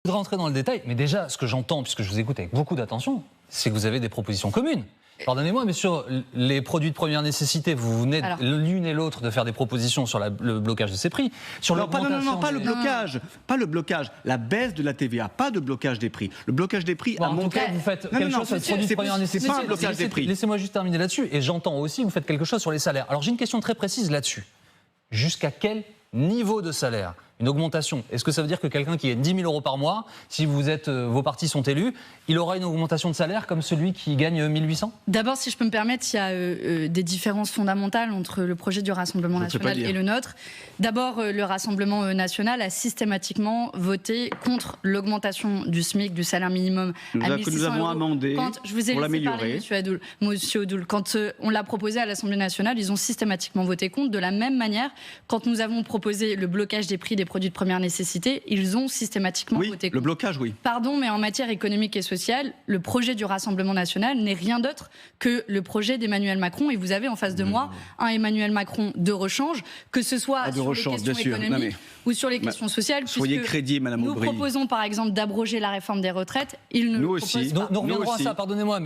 voudrais rentrer dans le détail, mais déjà, ce que j'entends, puisque je vous écoute avec beaucoup d'attention, c'est que vous avez des propositions communes. Pardonnez-moi, mais sur les produits de première nécessité, vous venez l'une et l'autre de faire des propositions sur le blocage de ces prix. Sur non, pas le blocage, pas le blocage, la baisse de la TVA, pas de blocage des prix. Le blocage des prix a montré... Vous faites quelque chose sur les produits de première nécessité. C'est pas un blocage des prix. Laissez-moi juste terminer là-dessus, et j'entends aussi que vous faites quelque chose sur les salaires. Alors j'ai une question très précise là-dessus. Jusqu'à quel niveau de salaire ? Une augmentation. Est-ce que ça veut dire que quelqu'un qui gagne 10 000 euros par mois, si vos partis sont élus, il aura une augmentation de salaire comme celui qui gagne 1 800 ? D'abord, si je peux me permettre, il y a des différences fondamentales entre le projet du Rassemblement national et le nôtre. D'abord, le Rassemblement national a systématiquement voté contre l'augmentation du SMIC, du salaire minimum à 1 600 nous avons amendé je vous ai pour laissé parler, Monsieur Odoul. Quand on l'a proposé à l'Assemblée nationale, ils ont systématiquement voté contre. De la même manière, quand nous avons proposé le blocage des prix des produits de première nécessité, ils ont systématiquement voté contre. Le blocage, oui. Pardon, mais en matière économique et sociale, le projet du Rassemblement national n'est rien d'autre que le projet d'Emmanuel Macron. Et vous avez en face de moi un Emmanuel Macron de rechange, que ce soit sur les questions économiques ou sur les questions sociales. Soyez crédible, Madame Aubry. Nous proposons par exemple d'abroger la réforme des retraites. Il ne nous propose aussi. pas. Nous reviendrons à ça, pardonnez-moi.